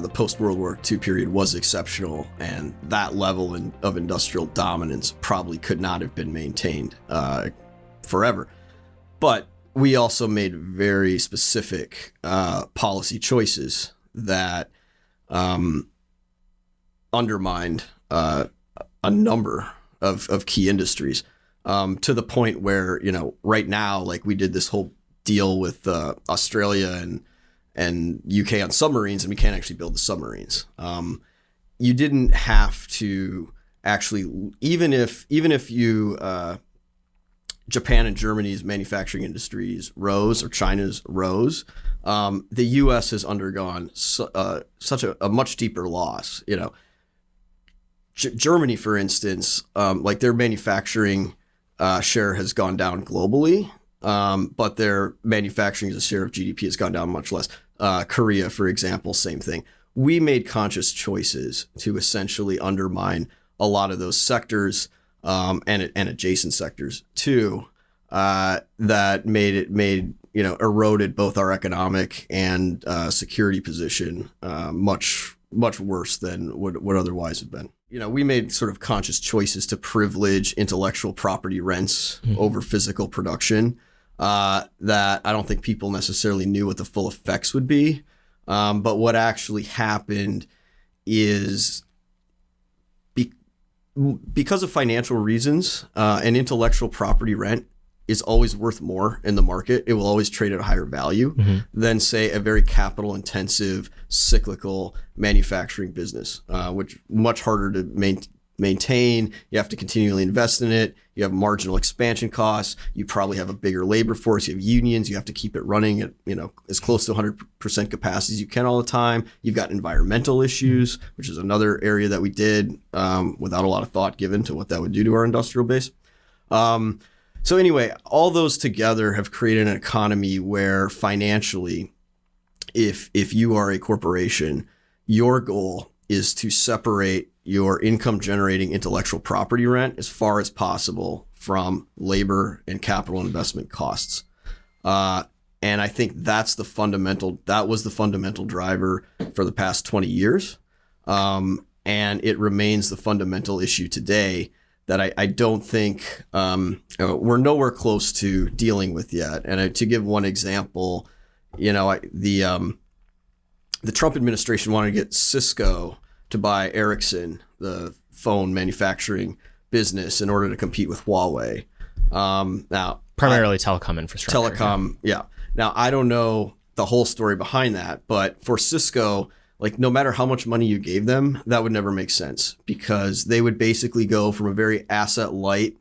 the post-World War II period was exceptional, and that level of industrial dominance probably could not have been maintained forever. But we also made very specific policy choices that undermined a number of key industries, to the point where, right now, like we did this whole deal with Australia and UK on submarines, and we can't actually build the submarines. You didn't have to actually, even if you Japan and Germany's manufacturing industries rose, or China's rose, the U.S. has undergone such a much deeper loss. Germany, for instance, like their manufacturing share has gone down globally, but their manufacturing as a share of GDP has gone down much less. Korea, for example, same thing. We made conscious choices to essentially undermine a lot of those sectors, and adjacent sectors too, that eroded both our economic and security position much worse than would otherwise have been. We made sort of conscious choices to privilege intellectual property rents over physical production, that I don't think people necessarily knew what the full effects would be. But what actually happened is, because of financial reasons, an intellectual property rent is always worth more in the market. It will always trade at a higher value than, say, a very capital intensive cyclical manufacturing business, which much harder to maintain. You have to continually invest in it. You have marginal expansion costs. You probably have a bigger labor force. You have unions. You have to keep it running at, as close to 100% capacity as you can all the time. You've got environmental issues, which is another area that we did without a lot of thought given to what that would do to our industrial base. So anyway, all those together have created an economy where financially, if you are a corporation, your goal is to separate your income generating intellectual property rent as far as possible from labor and capital investment costs. And I think that was the fundamental driver for the past 20 years. And it remains the fundamental issue today that I don't think we're nowhere close to dealing with yet. And to give one example, the Trump administration wanted to get Cisco to buy Ericsson, the phone manufacturing business, in order to compete with Huawei. Now, primarily telecom infrastructure. Telecom, yeah. Now, I don't know the whole story behind that, but for Cisco, like, no matter how much money you gave them, that would never make sense, because they would basically go from a very asset light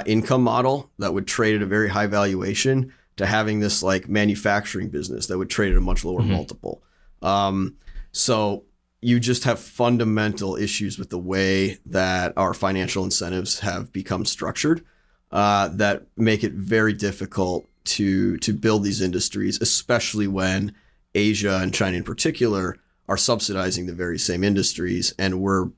income model that would trade at a very high valuation to having this like manufacturing business that would trade at a much lower multiple. So you just have fundamental issues with the way that our financial incentives have become structured that make it very difficult to build these industries, especially when Asia and China in particular are subsidizing the very same industries, and we're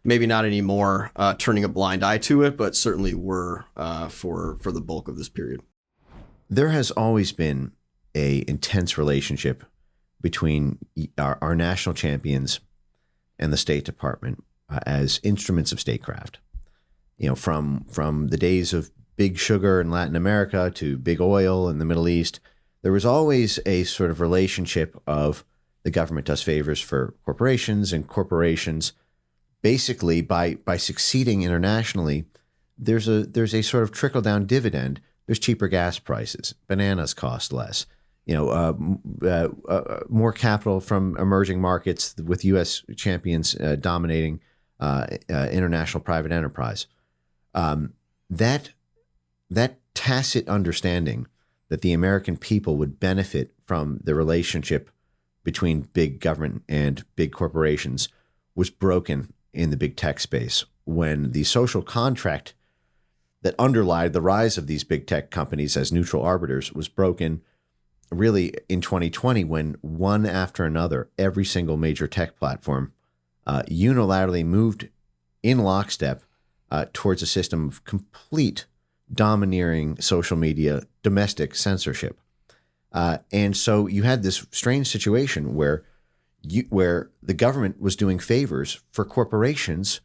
maybe not anymore turning a blind eye to it, but certainly were for the bulk of this period. There has always been a intense relationship between our national champions and the State Department as instruments of statecraft. From the days of big sugar in Latin America to big oil in the Middle East, there was always a sort of relationship of the government does favors for corporations, and corporations basically by succeeding internationally, there's a sort of trickle down dividend. There's cheaper gas prices, bananas cost less, more capital from emerging markets with U.S. champions dominating international private enterprise. That tacit understanding that the American people would benefit from the relationship between big government and big corporations was broken in the big tech space when the social contract that underlied the rise of these big tech companies as neutral arbiters was broken really in 2020, when one after another, every single major tech platform unilaterally moved in lockstep towards a system of complete domineering social media, domestic censorship. And so you had this strange situation where where the government was doing favors for corporations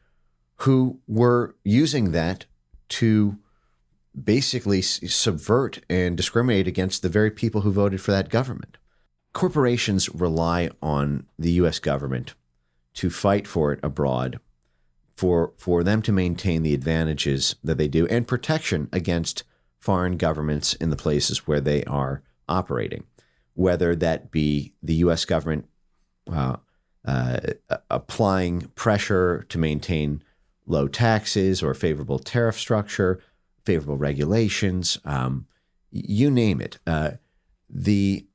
who were using that to basically subvert and discriminate against the very people who voted for that government. Corporations rely on the U.S. government to fight for it abroad, for them to maintain the advantages that they do and protection against foreign governments in the places where they are operating, whether that be the U.S. government applying pressure to maintain low taxes or favorable tariff structure, favorable regulations, you name it. The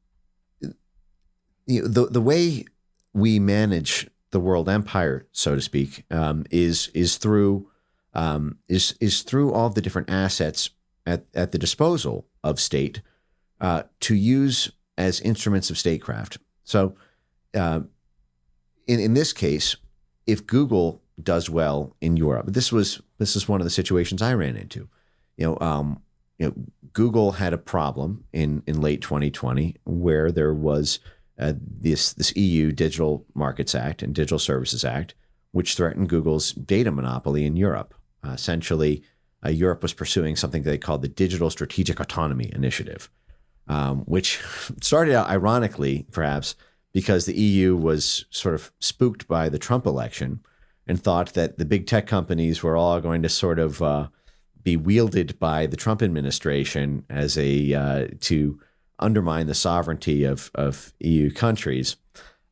way we manage the world empire, so to speak, is through all the different assets at the disposal of state to use as instruments of statecraft. So, in this case, if Google does well in Europe, this is one of the situations I ran into. Google had a problem in late 2020 where there was this EU Digital Markets Act and Digital Services Act, which threatened Google's data monopoly in Europe. Essentially, Europe was pursuing something they called the Digital Strategic Autonomy Initiative, which started out ironically, perhaps, because the EU was sort of spooked by the Trump election and thought that the big tech companies were all going to sort of be wielded by the Trump administration as to undermine the sovereignty of EU countries.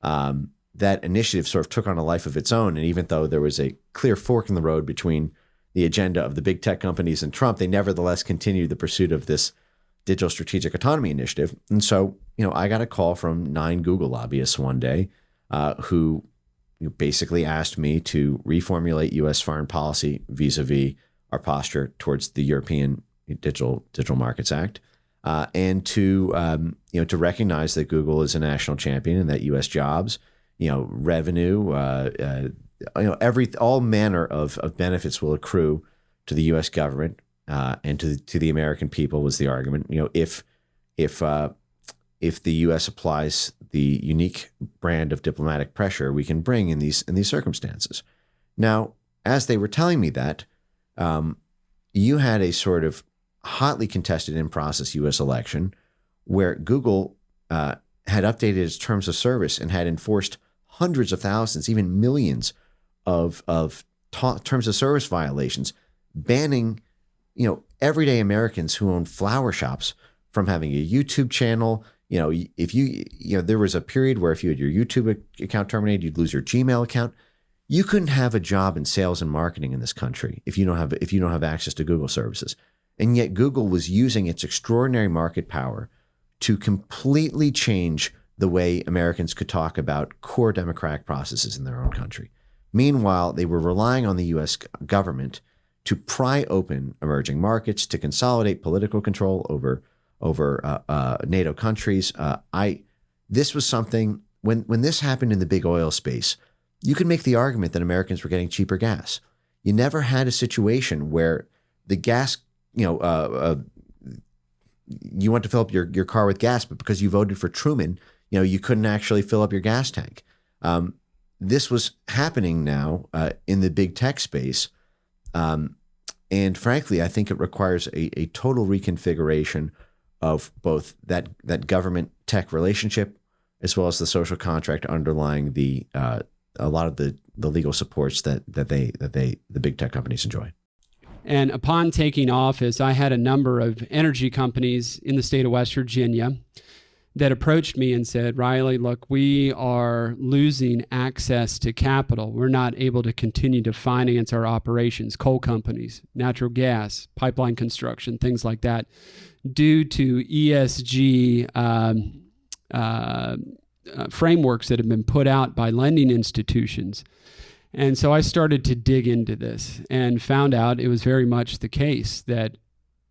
That initiative sort of took on a life of its own. And even though there was a clear fork in the road between the agenda of the big tech companies and Trump, they nevertheless continued the pursuit of this Digital Strategic Autonomy Initiative. And so, I got a call from 9 Google lobbyists one day who basically asked me to reformulate U.S. foreign policy vis-a-vis our posture towards the European Digital Markets Act, and to recognize that Google is a national champion and that U.S. jobs, revenue, all manner of benefits will accrue to the U.S. government and to the American people, was the argument. If the U.S. applies the unique brand of diplomatic pressure we can bring in these circumstances. Now, as they were telling me that, you had a sort of hotly contested in-process U.S. election where Google had updated its terms of service and had enforced hundreds of thousands, even millions of terms of service violations, banning everyday Americans who own flower shops from having a YouTube channel. If there was a period where if you had your YouTube account terminated, you'd lose your Gmail account. You couldn't have a job in sales and marketing in this country if you don't have access to Google services. And yet Google was using its extraordinary market power to completely change the way Americans could talk about core democratic processes in their own country. Meanwhile, they were relying on the U.S. government to pry open emerging markets, to consolidate political control over NATO countries. This was something, when this happened in the big oil space, you could make the argument that Americans were getting cheaper gas. You never had a situation where the gas, you want to fill up your car with gas, but because you voted for Truman, you couldn't actually fill up your gas tank. This was happening now in the big tech space. And frankly, I think it requires a total reconfiguration of both that government tech relationship as well as the social contract underlying a lot of the legal supports that the big tech companies enjoy. And upon taking office, I had a number of energy companies in the state of West Virginia that approached me and said, Riley, look, we are losing access to capital. We're not able to continue to finance our operations, coal companies, natural gas, pipeline construction, things like that, due to ESG frameworks that have been put out by lending institutions. And so I started to dig into this and found out it was very much the case that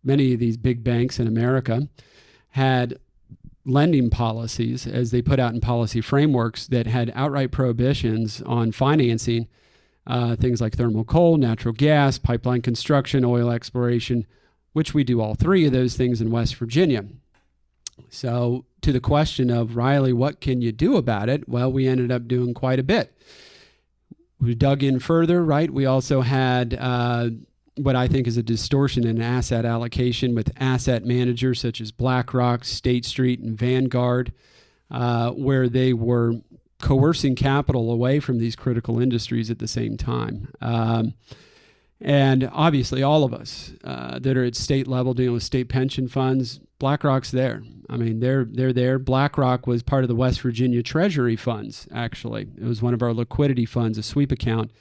many of these big banks in America had lending policies, as they put out in policy frameworks, that had outright prohibitions on financing things like thermal coal, natural gas, pipeline construction, oil exploration, which we do all three of those things in West Virginia. So to the question of, Riley, what can you do about it? Well, we ended up doing quite a bit. We dug in further, right? We also had what I think is a distortion in asset allocation with asset managers such as BlackRock, State Street, and Vanguard, where they were coercing capital away from these critical industries at the same time. And obviously all of us that are at state level dealing with state pension funds, BlackRock's there. I mean, they're there. BlackRock was part of the West Virginia Treasury funds, actually. It was one of our liquidity funds, a sweep account.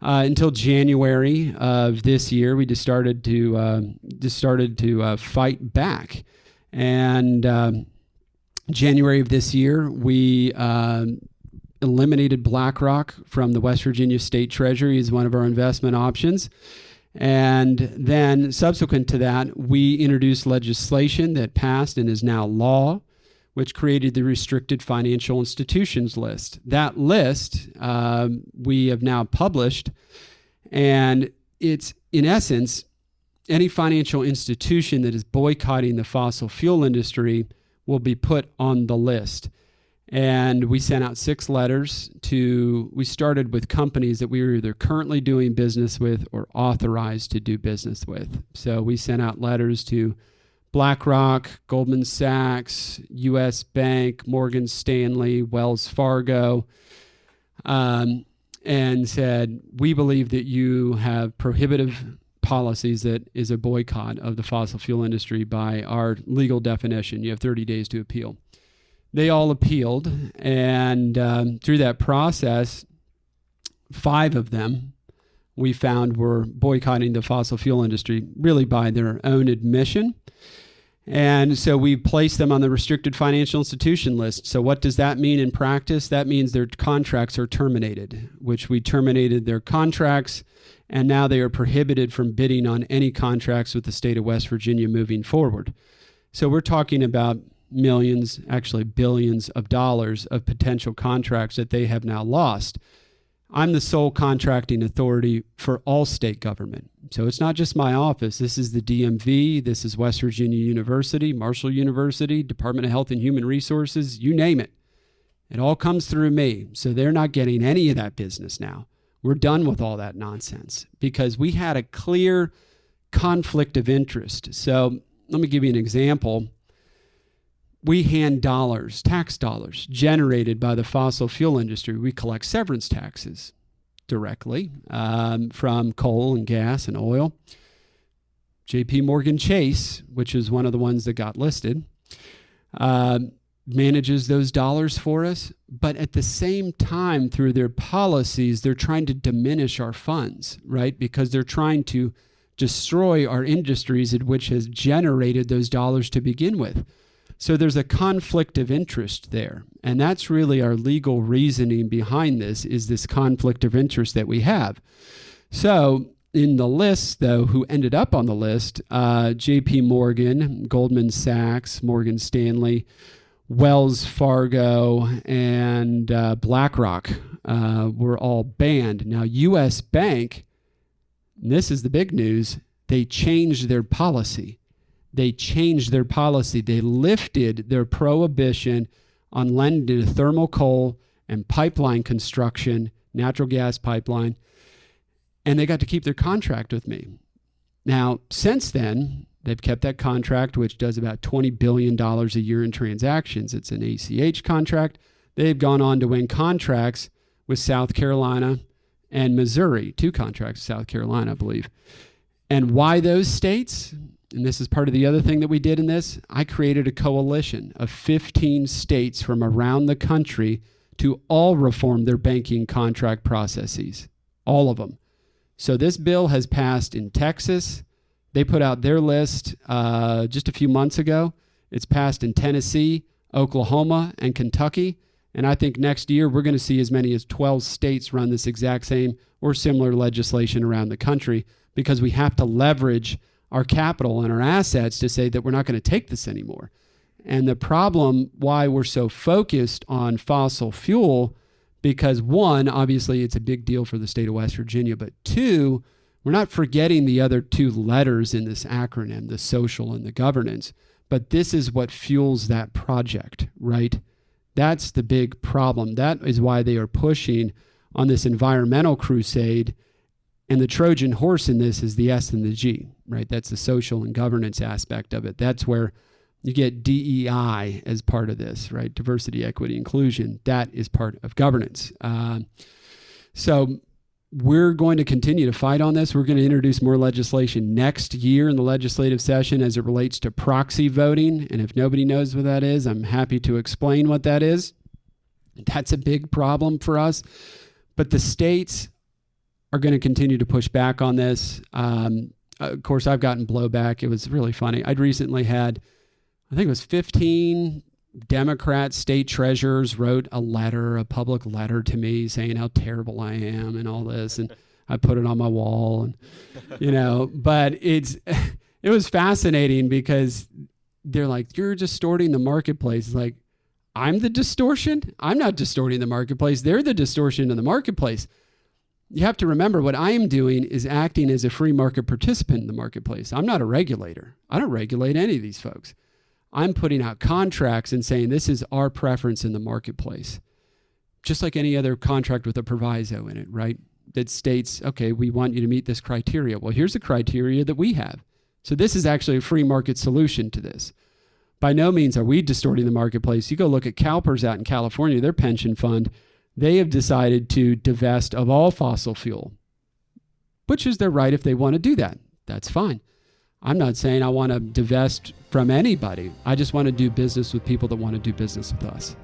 Until January of this year, we just started to fight back. And January of this year, we eliminated BlackRock from the West Virginia State Treasury as one of our investment options. And then subsequent to that, we introduced legislation that passed and is now law, which created the restricted financial institutions list. That list we have now published, and it's, in essence, any financial institution that is boycotting the fossil fuel industry will be put on the list. And we sent out 6 letters we started with companies that we were either currently doing business with or authorized to do business with. So we sent out letters to BlackRock, Goldman Sachs, U.S. Bank, Morgan Stanley, Wells Fargo, and said, we believe that you have prohibitive policies that is a boycott of the fossil fuel industry by our legal definition. You have 30 days to appeal. They all appealed, and through that process, 5 of them we found were boycotting the fossil fuel industry, really by their own admission. And so we placed them on the restricted financial institution list. So what does that mean in practice? That means their contracts are terminated, which we terminated their contracts, and now they are prohibited from bidding on any contracts with the state of West Virginia moving forward. So we're talking about millions, actually billions of dollars of potential contracts that they have now lost. I'm the sole contracting authority for all state government. So it's not just my office. This is the DMV. This is West Virginia University, Marshall University, Department of Health and Human Resources, you name it. It all comes through me. So they're not getting any of that business now. We're done with all that nonsense because we had a clear conflict of interest. So let me give you an example. We hand dollars, tax dollars, generated by the fossil fuel industry. We collect severance taxes directly from coal and gas and oil. JP Morgan Chase, which is one of the ones that got listed, manages those dollars for us. But at the same time, through their policies, they're trying to diminish our funds, right? Because they're trying to destroy our industries, which has generated those dollars to begin with. So there's a conflict of interest there. And that's really our legal reasoning behind this, is this conflict of interest that we have. So in the list, though, who ended up on the list, JP Morgan, Goldman Sachs, Morgan Stanley, Wells Fargo, and BlackRock were all banned. Now, U.S. Bank, and this is the big news, they changed their policy. They changed their policy. They lifted their prohibition on lending to thermal coal and pipeline construction, natural gas pipeline, and they got to keep their contract with me. Now, since then, they've kept that contract, which does about $20 billion a year in transactions. It's an ACH contract. They've gone on to win contracts with South Carolina and Missouri, 2 contracts with South Carolina, I believe. And why those states? And this is part of the other thing that we did in this. I created a coalition of 15 states from around the country to all reform their banking contract processes, all of them. So this bill has passed in Texas. They put out their list just a few months ago. It's passed in Tennessee, Oklahoma, and Kentucky. And I think next year we're going to see as many as 12 states run this exact same or similar legislation around the country, because we have to leverage our capital and our assets to say that we're not going to take this anymore. And the problem why we're so focused on fossil fuel, because 1, obviously it's a big deal for the state of West Virginia, but 2, we're not forgetting the other 2 letters in this acronym, the social and the governance. but this is what fuels that project, right? That's the big problem. That is why they are pushing on this environmental crusade. And the Trojan horse in this is the S and the G, right? That's the social and governance aspect of it. That's where you get DEI as part of this, right? Diversity, equity, inclusion. That is part of governance. So we're going to continue to fight on this. We're going to introduce more legislation next year in the legislative session as it relates to proxy voting. And if nobody knows what that is, I'm happy to explain what that is. That's a big problem for us. But the states are going to continue to push back on this. Of course, I've gotten blowback. It was really funny. I'd recently had, I think it was 15 Democrat state treasurers wrote a public letter to me saying how terrible I am and all this. And I put it on my wall and, but it was fascinating because they're like, you're distorting the marketplace. It's like, I'm the distortion? I'm not distorting the marketplace. They're the distortion in the marketplace. You have to remember what I am doing is acting as a free market participant in the marketplace. I'm not a regulator. I don't regulate any of these folks. I'm putting out contracts and saying this is our preference in the marketplace. Just like any other contract with a proviso in it, right? That states, okay, we want you to meet this criteria. Well, here's the criteria that we have. So this is actually a free market solution to this. By no means are we distorting the marketplace. You go look at CalPERS out in California, their pension fund, they have decided to divest of all fossil fuel, which is their right if they want to do that. That's fine. I'm not saying I want to divest from anybody. I just want to do business with people that want to do business with us.